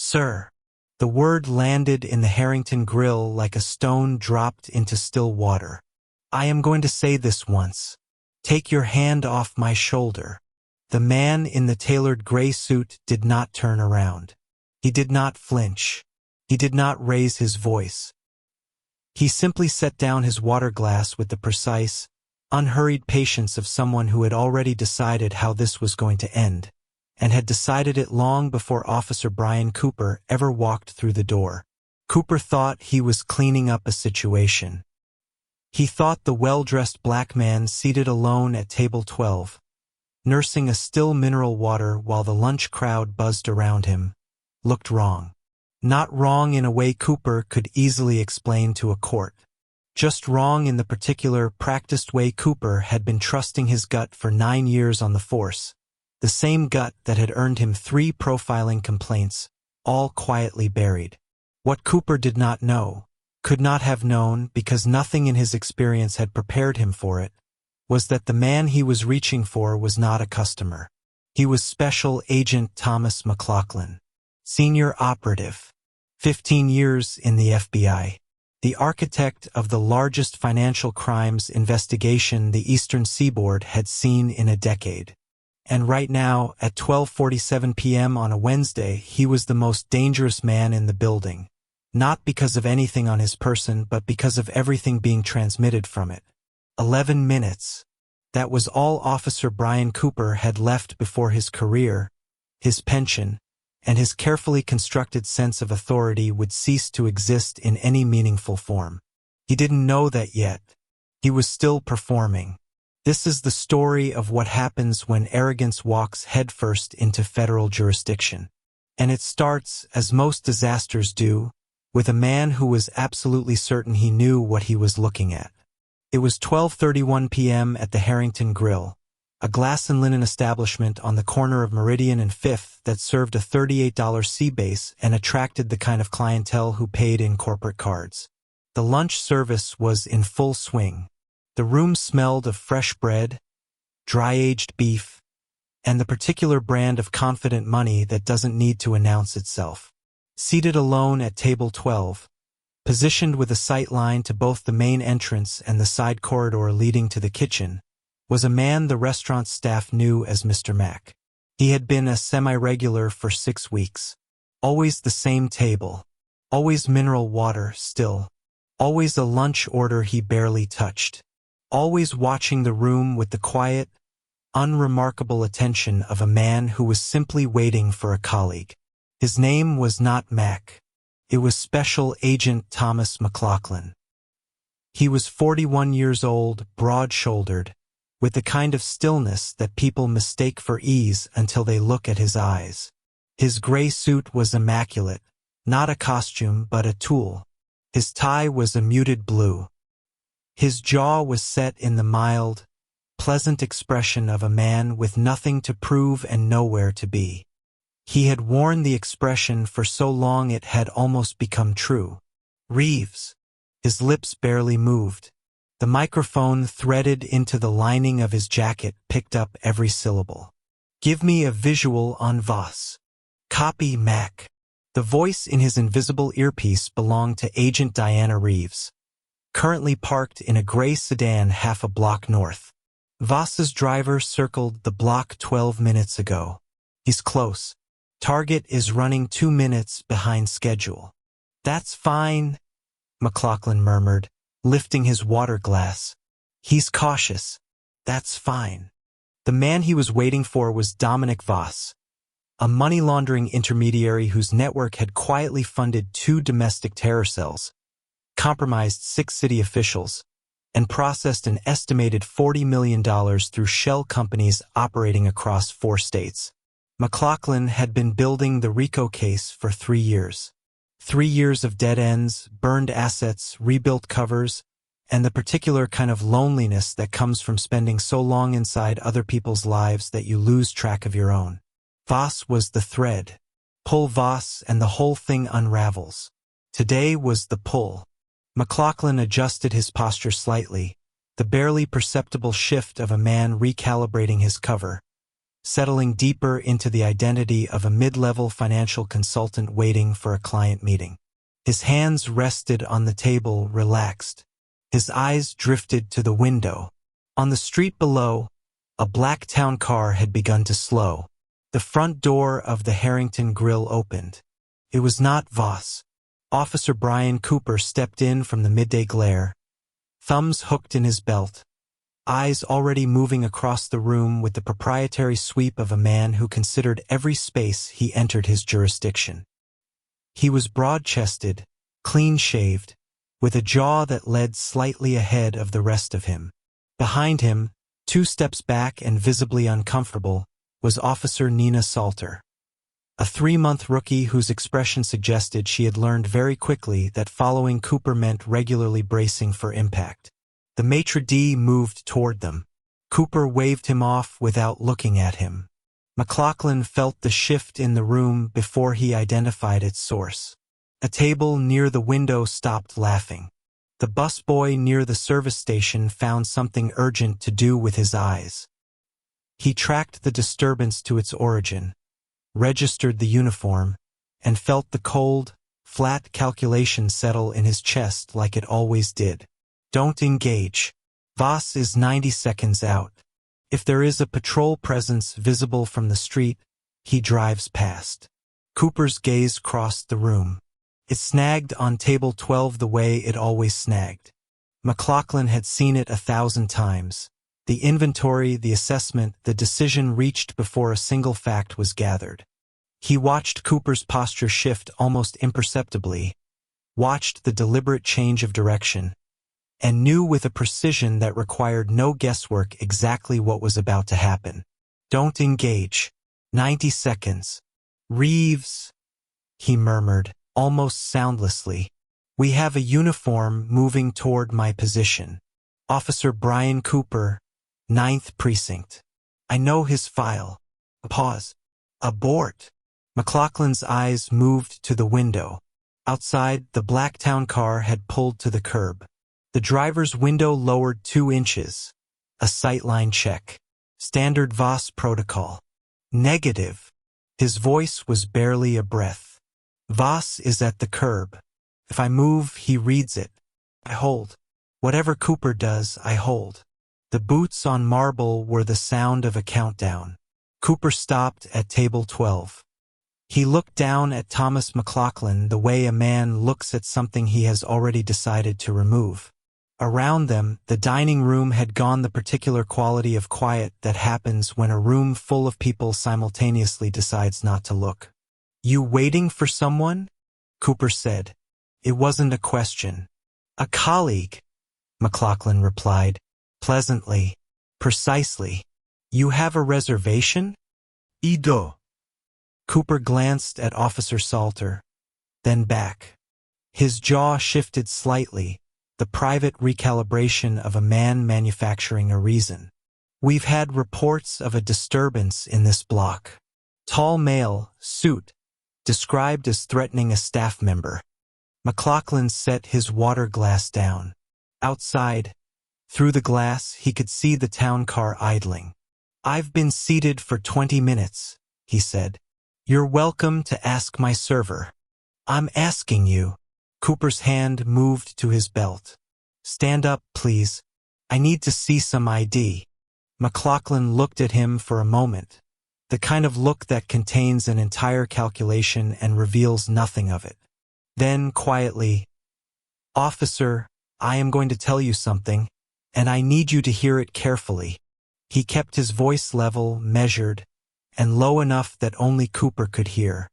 Sir. The word landed in the Harrington grill like a stone dropped into still water. I am going to say this once. Take your hand off my shoulder. The man in the tailored gray suit did not turn around. He did not flinch. He did not raise his voice. He simply set down his water glass with the precise, unhurried patience of someone who had already decided how this was going to end, and had decided it long before Officer Brian Cooper ever walked through the door. Cooper thought he was cleaning up a situation. He thought the well-dressed black man seated alone at table 12, nursing a still mineral water while the lunch crowd buzzed around him, looked wrong. Not wrong in a way Cooper could easily explain to a court. Just wrong in the particular, practiced way Cooper had been trusting his gut for 9 years on the force. The same gut that had earned him 3 profiling complaints, all quietly buried. What Cooper did not know, could not have known because nothing in his experience had prepared him for it, was that the man he was reaching for was not a customer. He was Special Agent Thomas McLaughlin, senior operative, 15 years in the FBI, the architect of the largest financial crimes investigation the Eastern Seaboard had seen in a decade. And right now, at 12:47 p.m. on a Wednesday, he was the most dangerous man in the building. Not because of anything on his person, but because of everything being transmitted from it. 11 minutes. That was all Officer Brian Cooper had left before his career, his pension, and his carefully constructed sense of authority would cease to exist in any meaningful form. He didn't know that yet. He was still performing. This is the story of what happens when arrogance walks headfirst into federal jurisdiction. And it starts, as most disasters do, with a man who was absolutely certain he knew what he was looking at. It was 12:31 p.m. at the Harrington Grill, a glass and linen establishment on the corner of Meridian and 5th that served a $38 sea base and attracted the kind of clientele who paid in corporate cards. The lunch service was in full swing. The room smelled of fresh bread, dry-aged beef, and the particular brand of confident money that doesn't need to announce itself. Seated alone at table 12, positioned with a sight line to both the main entrance and the side corridor leading to the kitchen, was a man the restaurant staff knew as Mr. Mack. He had been a semi-regular for 6 weeks. Always the same table. Always mineral water still. Always a lunch order he barely touched. Always watching the room with the quiet, unremarkable attention of a man who was simply waiting for a colleague. His name was not Mac. It was Special Agent Thomas McLaughlin. He was 41 years old, broad-shouldered, with the kind of stillness that people mistake for ease until they look at his eyes. His gray suit was immaculate, not a costume but a tool. His tie was a muted blue. His jaw was set in the mild, pleasant expression of a man with nothing to prove and nowhere to be. He had worn the expression for so long it had almost become true. Reeves. His lips barely moved. The microphone threaded into the lining of his jacket picked up every syllable. Give me a visual on Voss. Copy Mac. The voice in his invisible earpiece belonged to Agent Diana Reeves, currently parked in a gray sedan half a block north. Voss's driver circled the block 12 minutes ago. He's close. Target is running 2 minutes behind schedule. That's fine, McLaughlin murmured, lifting his water glass. He's cautious. That's fine. The man he was waiting for was Dominic Voss, a money-laundering intermediary whose network had quietly funded 2 domestic terror cells, compromised 6 city officials, and processed an estimated $40 million through shell companies operating across 4 states. McLaughlin had been building the RICO case for 3 years. 3 years of dead ends, burned assets, rebuilt covers, and the particular kind of loneliness that comes from spending so long inside other people's lives that you lose track of your own. Voss was the thread. Pull Voss and the whole thing unravels. Today was the pull. McLaughlin adjusted his posture slightly, the barely perceptible shift of a man recalibrating his cover, settling deeper into the identity of a mid-level financial consultant waiting for a client meeting. His hands rested on the table, relaxed. His eyes drifted to the window. On the street below, a black town car had begun to slow. The front door of the Harrington Grill opened. It was not Voss. Officer Brian Cooper stepped in from the midday glare, thumbs hooked in his belt, eyes already moving across the room with the proprietary sweep of a man who considered every space he entered his jurisdiction. He was broad-chested, clean-shaved, with a jaw that led slightly ahead of the rest of him. Behind him, 2 steps back and visibly uncomfortable, was Officer Nina Salter, a 3-month rookie whose expression suggested she had learned very quickly that following Cooper meant regularly bracing for impact. The maitre d' moved toward them. Cooper waved him off without looking at him. McLaughlin felt the shift in the room before he identified its source. A table near the window stopped laughing. The busboy near the service station found something urgent to do with his eyes. He tracked the disturbance to its origin, registered the uniform, and felt the cold, flat calculation settle in his chest like it always did. Don't engage. Voss is 90 seconds out. If there is a patrol presence visible from the street, he drives past. Cooper's gaze crossed the room. It snagged on table 12 the way it always snagged. McLaughlin had seen it 1,000 times. The inventory, the assessment, the decision reached before a single fact was gathered. He watched Cooper's posture shift almost imperceptibly, watched the deliberate change of direction, and knew with a precision that required no guesswork exactly what was about to happen. Don't engage. 90 seconds. Reeves, he murmured, almost soundlessly. We have a uniform moving toward my position. Officer Brian Cooper, 9th Precinct. I know his file. A pause. Abort. McLaughlin's eyes moved to the window. Outside, the black town car had pulled to the curb. The driver's window lowered 2 inches. A sightline check. Standard Voss protocol. Negative. His voice was barely a breath. Voss is at the curb. If I move, he reads it. I hold. Whatever Cooper does, I hold. The boots on marble were the sound of a countdown. Cooper stopped at table 12. He looked down at Thomas McLaughlin the way a man looks at something he has already decided to remove. Around them, the dining room had gone the particular quality of quiet that happens when a room full of people simultaneously decides not to look. You waiting for someone? Cooper said. It wasn't a question. A colleague, McLaughlin replied, pleasantly, precisely. You have a reservation? Ido. Cooper glanced at Officer Salter, then back. His jaw shifted slightly, the private recalibration of a man manufacturing a reason. We've had reports of a disturbance in this block. Tall male, suit, described as threatening a staff member. McLaughlin set his water glass down. Outside, through the glass, he could see the town car idling. I've been seated for 20 minutes, he said. You're welcome to ask my server. I'm asking you. Cooper's hand moved to his belt. Stand up, please. I need to see some ID. McLaughlin looked at him for a moment, the kind of look that contains an entire calculation and reveals nothing of it. Then, quietly, Officer, I am going to tell you something, and I need you to hear it carefully. He kept his voice level, measured, and low enough that only Cooper could hear.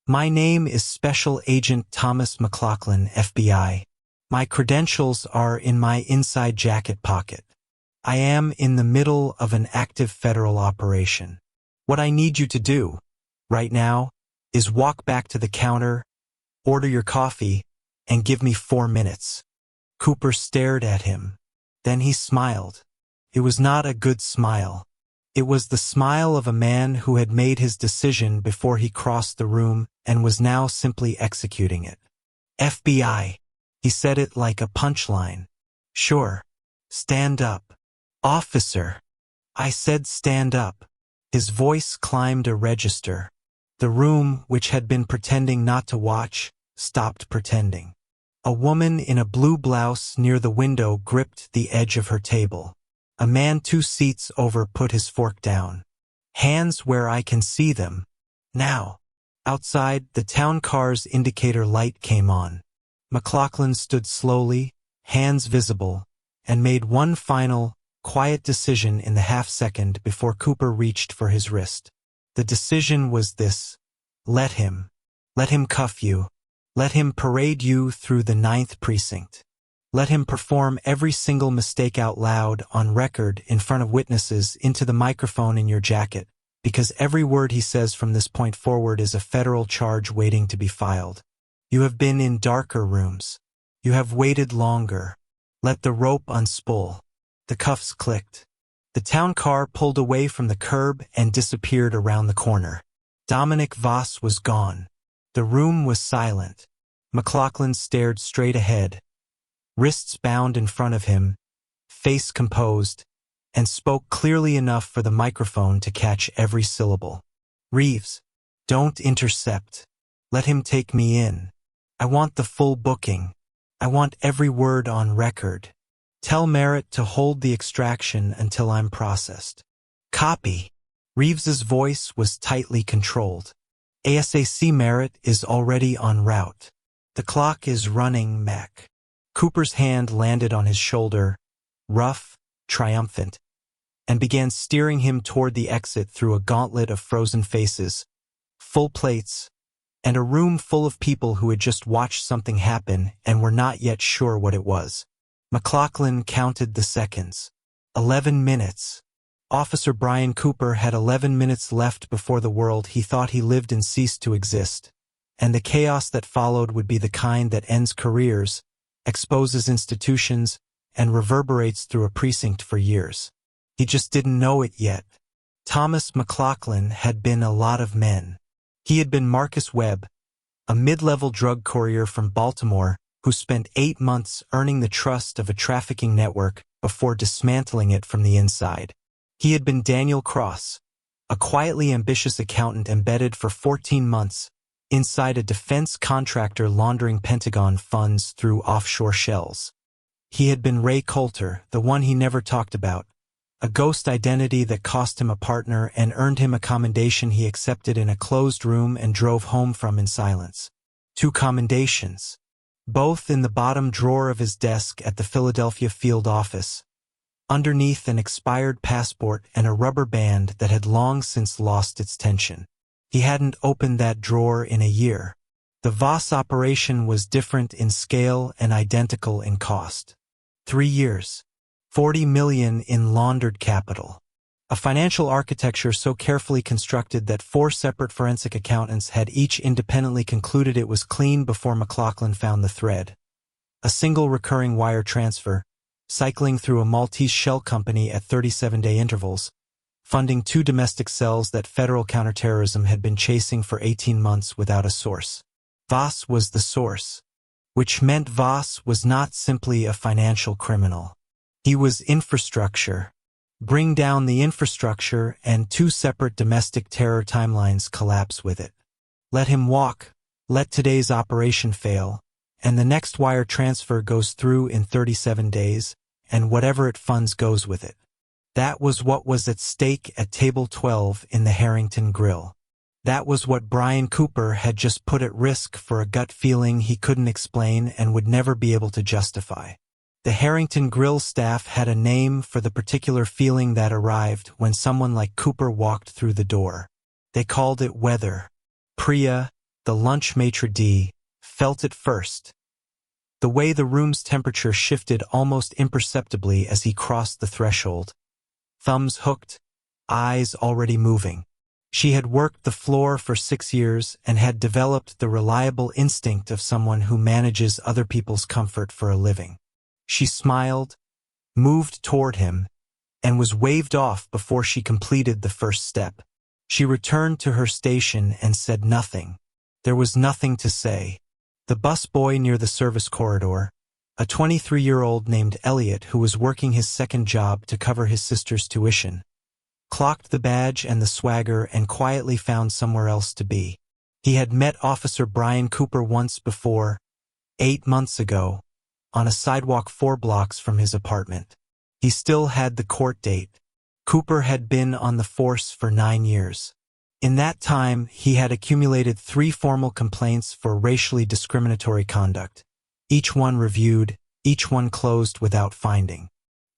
My name is Special Agent Thomas McLaughlin, FBI. My credentials are in my inside jacket pocket. I am in the middle of an active federal operation. What I need you to do, right now, is walk back to the counter, order your coffee, and give me 4 minutes. Cooper stared at him. Then he smiled. It was not a good smile. It was the smile of a man who had made his decision before he crossed the room and was now simply executing it. FBI. He said it like a punchline. Sure. Stand up. Officer. I said stand up. His voice climbed a register. The room, which had been pretending not to watch, stopped pretending. A woman in a blue blouse near the window gripped the edge of her table. A man 2 seats over put his fork down. Hands where I can see them. Now. Outside, the town car's indicator light came on. McLaughlin stood slowly, hands visible, and made one final, quiet decision in the half-second before Cooper reached for his wrist. The decision was this: let him. Let him cuff you. Let him parade you through the 9th precinct. Let him perform every single mistake out loud, on record, in front of witnesses, into the microphone in your jacket, because every word he says from this point forward is a federal charge waiting to be filed. You have been in darker rooms. You have waited longer. Let the rope unspool. The cuffs clicked. The town car pulled away from the curb and disappeared around the corner. Dominic Voss was gone. The room was silent. McLaughlin stared straight ahead, wrists bound in front of him, face composed, and spoke clearly enough for the microphone to catch every syllable. Reeves, don't intercept. Let him take me in. I want the full booking. I want every word on record. Tell Merritt to hold the extraction until I'm processed. Copy. Reeves's voice was tightly controlled. ASAC Merritt is already en route. The clock is running, Mac. Cooper's hand landed on his shoulder, rough, triumphant, and began steering him toward the exit through a gauntlet of frozen faces, full plates, and a room full of people who had just watched something happen and were not yet sure what it was. McLaughlin counted the seconds. 11 minutes. Officer Brian Cooper had 11 minutes left before the world he thought he lived in ceased to exist, and the chaos that followed would be the kind that ends careers, exposes institutions, and reverberates through a precinct for years. He just didn't know it yet. Thomas McLaughlin had been a lot of men. He had been Marcus Webb, a mid-level drug courier from Baltimore who spent 8 months earning the trust of a trafficking network before dismantling it from the inside. He had been Daniel Cross, a quietly ambitious accountant embedded for 14 months inside a defense contractor laundering Pentagon funds through offshore shells. He had been Ray Coulter, the one he never talked about, a ghost identity that cost him a partner and earned him a commendation he accepted in a closed room and drove home from in silence. 2 commendations, both in the bottom drawer of his desk at the Philadelphia field office, underneath an expired passport and a rubber band that had long since lost its tension. He hadn't opened that drawer in a year. The Voss operation was different in scale and identical in cost. 3 years. $40 million in laundered capital. A financial architecture so carefully constructed that 4 separate forensic accountants had each independently concluded it was clean before McLaughlin found the thread. A single recurring wire transfer, cycling through a Maltese shell company at 37-day intervals, funding 2 domestic cells that federal counterterrorism had been chasing for 18 months without a source. Voss was the source, which meant Voss was not simply a financial criminal. He was infrastructure. Bring down the infrastructure and 2 separate domestic terror timelines collapse with it. Let him walk, let today's operation fail, and the next wire transfer goes through in 37 days, and whatever it funds goes with it. That was what was at stake at Table 12 in the Harrington Grill. That was what Brian Cooper had just put at risk for a gut feeling he couldn't explain and would never be able to justify. The Harrington Grill staff had a name for the particular feeling that arrived when someone like Cooper walked through the door. They called it weather. Priya, the lunch maitre d', felt it first. The way the room's temperature shifted almost imperceptibly as he crossed the threshold. Thumbs hooked, eyes already moving. She had worked the floor for 6 years and had developed the reliable instinct of someone who manages other people's comfort for a living. She smiled, moved toward him, and was waved off before she completed the first step. She returned to her station and said nothing. There was nothing to say. The busboy near the service corridor, a 23-year-old named Elliot who was working his second job to cover his sister's tuition, clocked the badge and the swagger and quietly found somewhere else to be. He had met Officer Brian Cooper once before, 8 months ago, on a sidewalk 4 blocks from his apartment. He still had the court date. Cooper had been on the force for 9 years. In that time, he had accumulated 3 formal complaints for racially discriminatory conduct. Each one reviewed, each one closed without finding.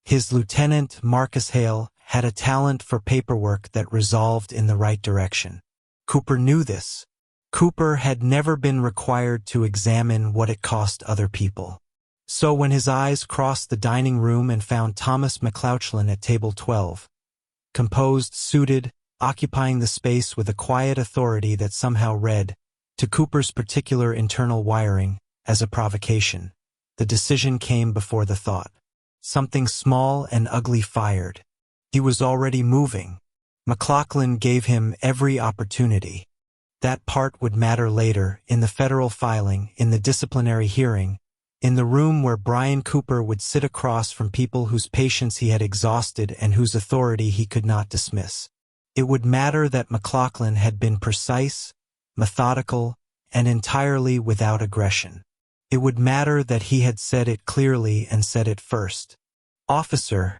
His lieutenant, Marcus Hale, had a talent for paperwork that resolved in the right direction. Cooper knew this. Cooper had never been required to examine what it cost other people. So when his eyes crossed the dining room and found Thomas McLauchlin at table 12, composed, suited, occupying the space with a quiet authority that somehow read, to Cooper's particular internal wiring, as a provocation, the decision came before the thought. Something small and ugly fired. He was already moving. McLauchlin gave him every opportunity. That part would matter later, in the federal filing, in the disciplinary hearing, in the room where Brian Cooper would sit across from people whose patience he had exhausted and whose authority he could not dismiss. It would matter that McLauchlin had been precise, methodical, and entirely without aggression. It would matter that he had said it clearly and said it first. Officer,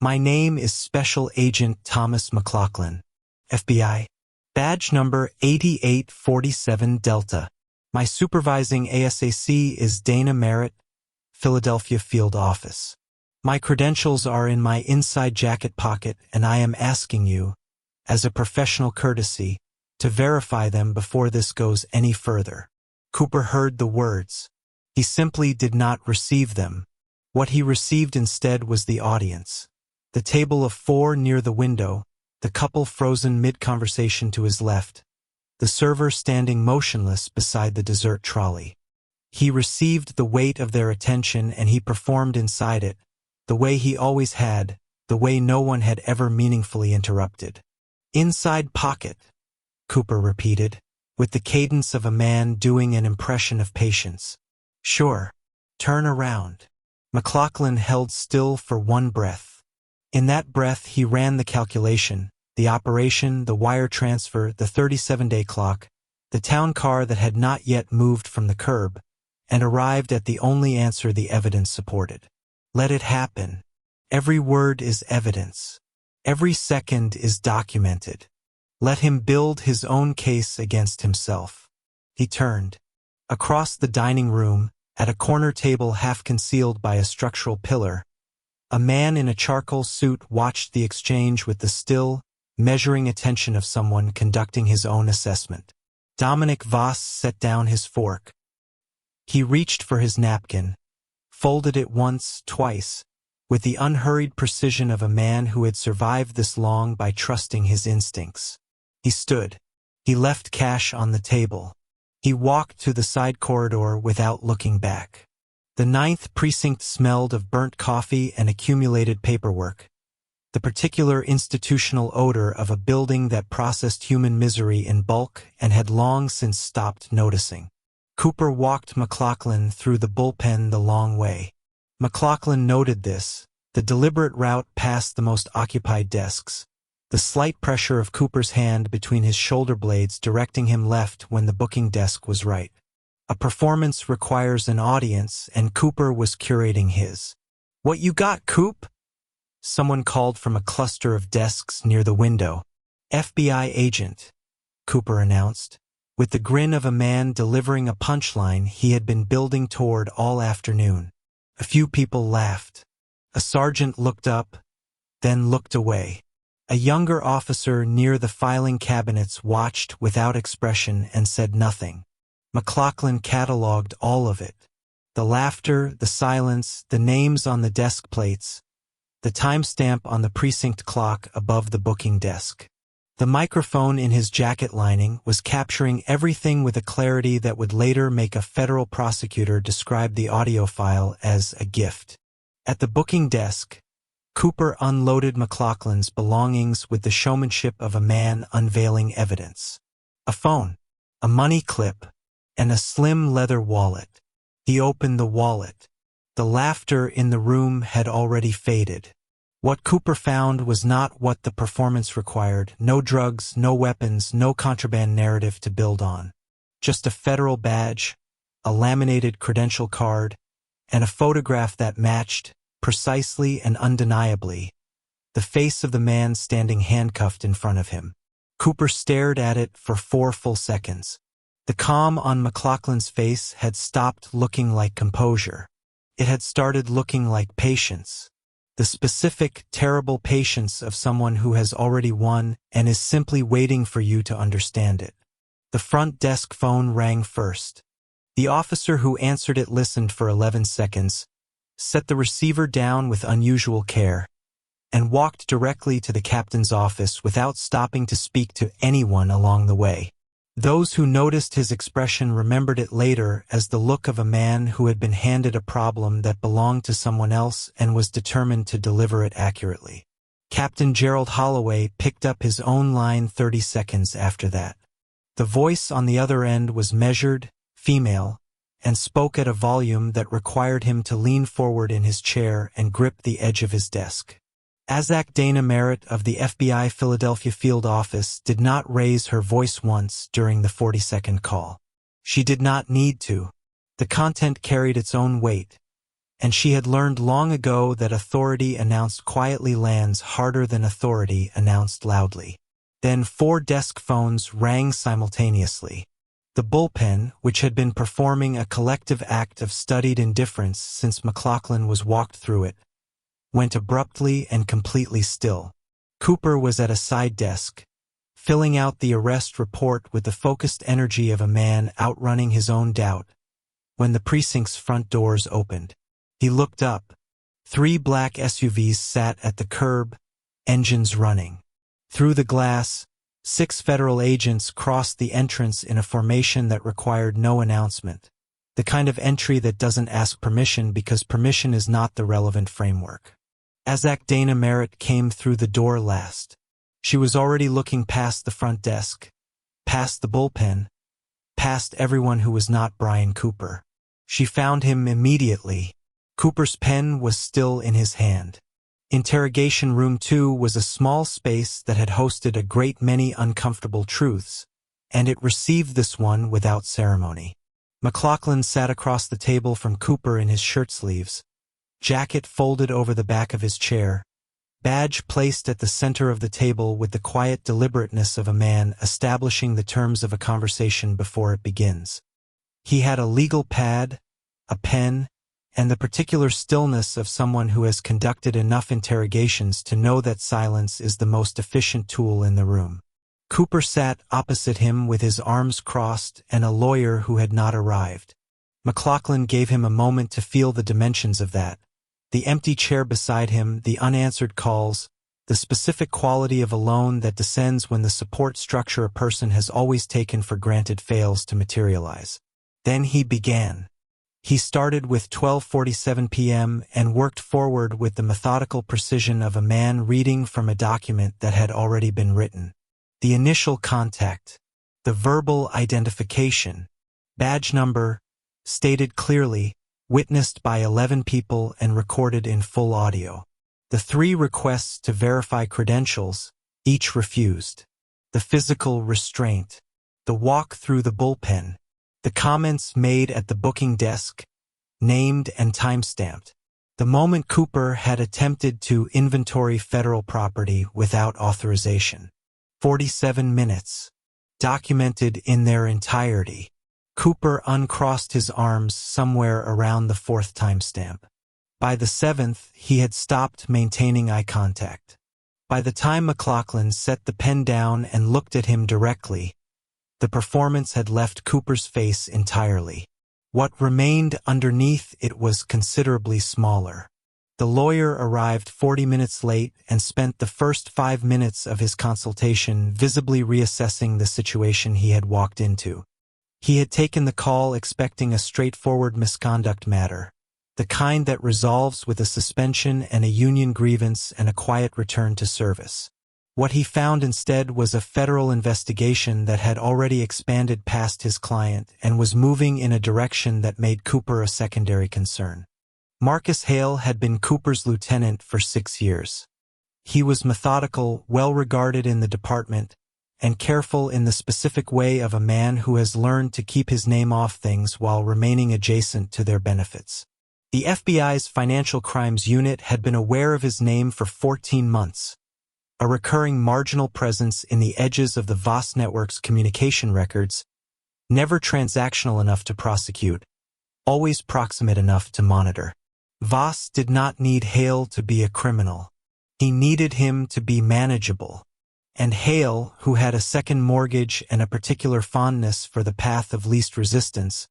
my name is Special Agent Thomas McLauchlin, FBI. Badge number 8847 Delta. My supervising ASAC is Dana Merritt, Philadelphia Field Office. My credentials are in my inside jacket pocket, and I am asking you, as a professional courtesy, to verify them before this goes any further. Cooper heard the words. He simply did not receive them. What he received instead was the audience. The table of 4 near the window, the couple frozen mid-conversation to his left, the server standing motionless beside the dessert trolley. He received the weight of their attention and he performed inside it, the way he always had, the way no one had ever meaningfully interrupted. Inside pocket, Cooper repeated, with the cadence of a man doing an impression of patience. Sure. Turn around. McLauchlin held still for 1 breath. In that breath he ran the calculation, the operation, the wire transfer, the 37-day clock, the town car that had not yet moved from the curb, and arrived at the only answer the evidence supported. Let it happen. Every word is evidence. Every second is documented. Let him build his own case against himself. He turned. Across the dining room, at a corner table half concealed by a structural pillar, a man in a charcoal suit watched the exchange with the still, measuring attention of someone conducting his own assessment. Dominic Voss set down his fork. He reached for his napkin, folded it once, twice, with the unhurried precision of a man who had survived this long by trusting his instincts. He stood. He left cash on the table. He walked to the side corridor without looking back. The 9th precinct smelled of burnt coffee and accumulated paperwork, the particular institutional odor of a building that processed human misery in bulk and had long since stopped noticing. Cooper walked McLauchlin through the bullpen the long way. McLauchlin noted this, the deliberate route past the most occupied desks, the slight pressure of Cooper's hand between his shoulder blades directing him left when the booking desk was right. A performance requires an audience, and Cooper was curating his. "What you got, Coop?" Someone called from a cluster of desks near the window. "FBI agent," Cooper announced, with the grin of a man delivering a punchline he had been building toward all afternoon. A few people laughed. A sergeant looked up, then looked away. A younger officer near the filing cabinets watched without expression and said nothing. McLauchlin cataloged all of it. The laughter, the silence, the names on the desk plates, the timestamp on the precinct clock above the booking desk. The microphone in his jacket lining was capturing everything with a clarity that would later make a federal prosecutor describe the audio file as a gift. At the booking desk, Cooper unloaded McLauchlin's belongings with the showmanship of a man unveiling evidence. A phone, a money clip, and a slim leather wallet. He opened the wallet. The laughter in the room had already faded. What Cooper found was not what the performance required: no drugs, no weapons, no contraband narrative to build on. Just a federal badge, a laminated credential card, and a photograph that matched, precisely and undeniably, the face of the man standing handcuffed in front of him. Cooper stared at it for 4 full seconds. The calm on McLaughlin's face had stopped looking like composure. It had started looking like patience. The specific, terrible patience of someone who has already won and is simply waiting for you to understand it. The front desk phone rang first. The officer who answered it listened for 11 seconds, set the receiver down with unusual care, and walked directly to the captain's office without stopping to speak to anyone along the way. Those who noticed his expression remembered it later as the look of a man who had been handed a problem that belonged to someone else and was determined to deliver it accurately. Captain Gerald Holloway picked up his own line 30 seconds after that. The voice on the other end was measured, female, and spoke at a volume that required him to lean forward in his chair and grip the edge of his desk. ASAC Dana Merritt of the FBI Philadelphia Field Office did not raise her voice once during the 40-second call. She did not need to. The content carried its own weight, and she had learned long ago that authority announced quietly lands harder than authority announced loudly. Then 4 desk phones rang simultaneously. The bullpen, which had been performing a collective act of studied indifference since McLaughlin was walked through it, went abruptly and completely still. Cooper was at a side desk, filling out the arrest report with the focused energy of a man outrunning his own doubt, when the precinct's front doors opened. He looked up. 3 black SUVs sat at the curb, engines running. Through the glass, 6 federal agents crossed the entrance in a formation that required no announcement, the kind of entry that doesn't ask permission because permission is not the relevant framework. ASAC Dana Merritt came through the door last. She was already looking past the front desk, past the bullpen, past everyone who was not Brian Cooper. She found him immediately. Cooper's pen was still in his hand. Interrogation Room 2 was a small space that had hosted a great many uncomfortable truths, and it received this one without ceremony. McLaughlin sat across the table from Cooper in his shirt sleeves, jacket folded over the back of his chair, badge placed at the center of the table with the quiet deliberateness of a man establishing the terms of a conversation before it begins. He had a legal pad, a pen, and the particular stillness of someone who has conducted enough interrogations to know that silence is the most efficient tool in the room. Cooper sat opposite him with his arms crossed and a lawyer who had not arrived. McLaughlin gave him a moment to feel the dimensions of that. The empty chair beside him, the unanswered calls, the specific quality of a loan that descends when the support structure a person has always taken for granted fails to materialize. Then he began. He started with 12:47 p.m. and worked forward with the methodical precision of a man reading from a document that had already been written. The initial contact, the verbal identification, badge number, stated clearly, witnessed by 11 people and recorded in full audio. The 3 requests to verify credentials, each refused. The physical restraint, the walk through the bullpen, the comments made at the booking desk, named and time-stamped. The moment Cooper had attempted to inventory federal property without authorization. 47 minutes. Documented in their entirety. Cooper uncrossed his arms somewhere around the 4th timestamp. By the 7th, he had stopped maintaining eye contact. By the time McLaughlin set the pen down and looked at him directly, the performance had left Cooper's face entirely. What remained underneath it was considerably smaller. The lawyer arrived 40 minutes late and spent the first 5 minutes of his consultation visibly reassessing the situation he had walked into. He had taken the call expecting a straightforward misconduct matter, the kind that resolves with a suspension and a union grievance and a quiet return to service. What he found instead was a federal investigation that had already expanded past his client and was moving in a direction that made Cooper a secondary concern. Marcus Hale had been Cooper's lieutenant for 6 years. He was methodical, well-regarded in the department, and careful in the specific way of a man who has learned to keep his name off things while remaining adjacent to their benefits. The FBI's Financial Crimes Unit had been aware of his name for 14 months, a recurring marginal presence in the edges of the Voss network's communication records, never transactional enough to prosecute, always proximate enough to monitor. Voss did not need Hale to be a criminal. He needed him to be manageable. And Hale, who had a second mortgage and a particular fondness for the path of least resistance,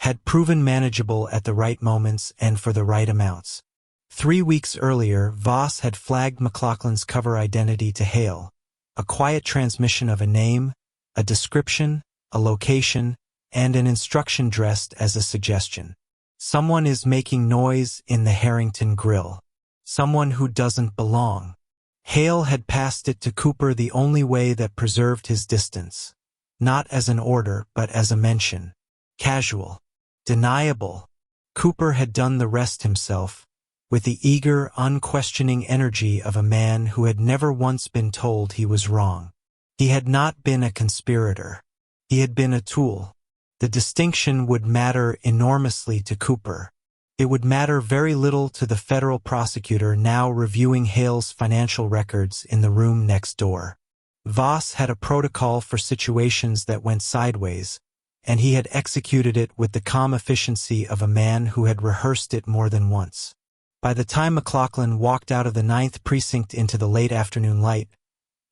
had proven manageable at the right moments and for the right amounts. 3 weeks earlier, Voss had flagged McLaughlin's cover identity to Hale, a quiet transmission of a name, a description, a location, and an instruction dressed as a suggestion. Someone is making noise in the Harrington Grill. Someone who doesn't belong. Hale had passed it to Cooper the only way that preserved his distance. Not as an order, but as a mention. Casual. Deniable. Cooper had done the rest himself, with the eager, unquestioning energy of a man who had never once been told he was wrong. He had not been a conspirator. He had been a tool. The distinction would matter enormously to Cooper. It would matter very little to the federal prosecutor now reviewing Hale's financial records in the room next door. Voss had a protocol for situations that went sideways, and he had executed it with the calm efficiency of a man who had rehearsed it more than once. By the time McLaughlin walked out of the 9th precinct into the late afternoon light,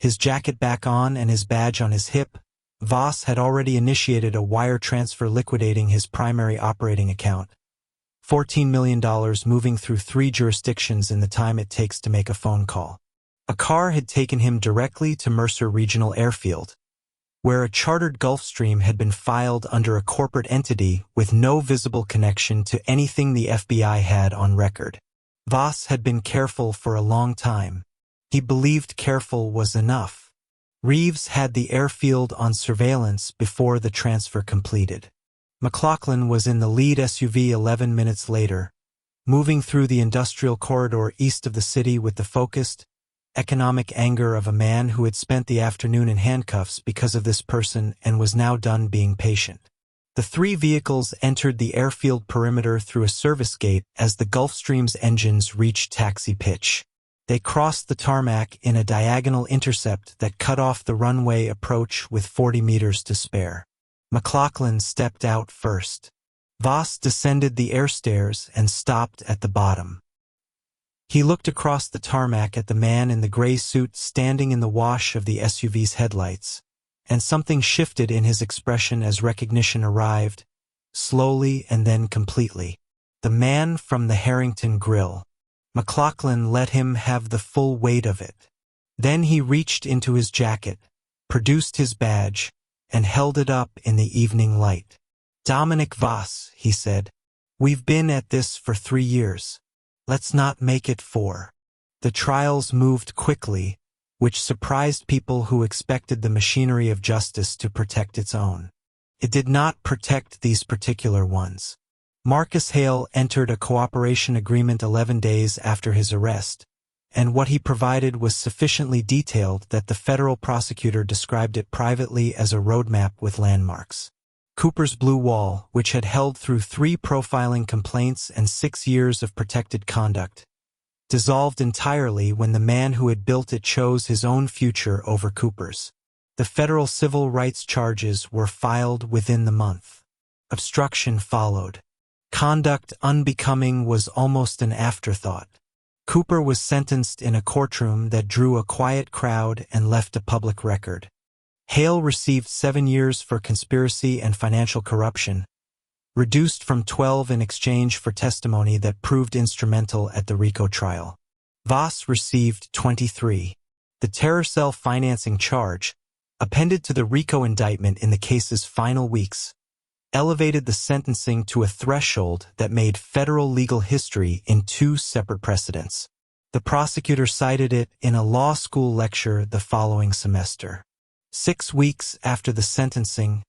his jacket back on and his badge on his hip, Voss had already initiated a wire transfer liquidating his primary operating account. $14 million moving through 3 jurisdictions in the time it takes to make a phone call. A car had taken him directly to Mercer Regional Airfield, where a chartered Gulfstream had been filed under a corporate entity with no visible connection to anything the FBI had on record. Voss had been careful for a long time. He believed careful was enough. Reeves had the airfield on surveillance before the transfer completed. McLaughlin was in the lead SUV 11 minutes later, moving through the industrial corridor east of the city with the focused, economic anger of a man who had spent the afternoon in handcuffs because of this person and was now done being patient. The 3 vehicles entered the airfield perimeter through a service gate as the Gulfstream's engines reached taxi pitch. They crossed the tarmac in a diagonal intercept that cut off the runway approach with 40 meters to spare. McLaughlin stepped out first. Voss descended the air stairs and stopped at the bottom. He looked across the tarmac at the man in the gray suit standing in the wash of the SUV's headlights, and something shifted in his expression as recognition arrived, slowly and then completely. The man from the Harrington Grill. McLaughlin let him have the full weight of it. Then he reached into his jacket, produced his badge, and held it up in the evening light. "Dominic Voss," he said. "We've been at this for 3 years. Let's not make it 4. The trials moved quickly, which surprised people who expected the machinery of justice to protect its own. It did not protect these particular ones. Marcus Hale entered a cooperation agreement 11 days after his arrest, and what he provided was sufficiently detailed that the federal prosecutor described it privately as a roadmap with landmarks. Cooper's Blue Wall, which had held through 3 profiling complaints and 6 years of protected conduct, dissolved entirely when the man who had built it chose his own future over Cooper's. The federal civil rights charges were filed within the month. Obstruction followed. Conduct unbecoming was almost an afterthought. Cooper was sentenced in a courtroom that drew a quiet crowd and left a public record. Hale received 7 years for conspiracy and financial corruption, reduced from 12 in exchange for testimony that proved instrumental at the RICO trial. Voss received 23. The terror cell financing charge, appended to the RICO indictment in the case's final weeks, elevated the sentencing to a threshold that made federal legal history in 2 separate precedents. The prosecutor cited it in a law school lecture the following semester. 6 weeks after the sentencing,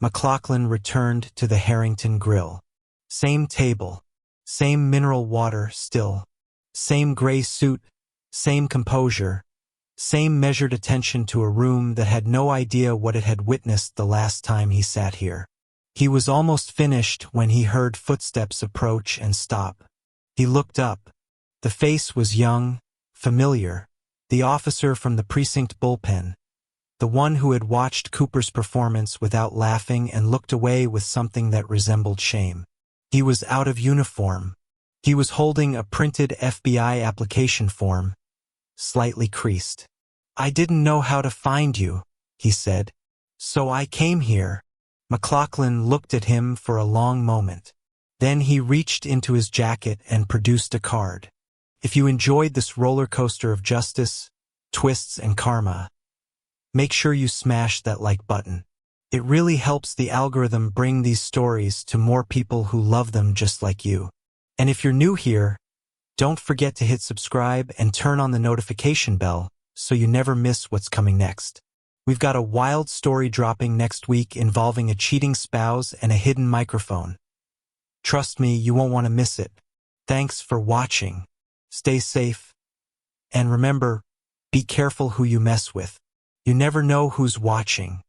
McLaughlin returned to the Harrington Grill. Same table, same mineral water still, same gray suit, Same composure, same measured attention to a room that had no idea what it had witnessed the last time he sat here. He was almost finished when he heard footsteps approach and stop. He looked up. The face was young, familiar, the officer from the precinct bullpen, the one who had watched Cooper's performance without laughing and looked away with something that resembled shame. He was out of uniform. He was holding a printed FBI application form, slightly creased. "I didn't know how to find you," he said. "So I came here." McLaughlin looked at him for a long moment. Then he reached into his jacket and produced a card. If you enjoyed this roller coaster of justice, twists, and karma, make sure you smash that like button. It really helps the algorithm bring these stories to more people who love them just like you. And if you're new here, don't forget to hit subscribe and turn on the notification bell so you never miss what's coming next. We've got a wild story dropping next week involving a cheating spouse and a hidden microphone. Trust me, you won't want to miss it. Thanks for watching. Stay safe. And remember, be careful who you mess with. You never know who's watching.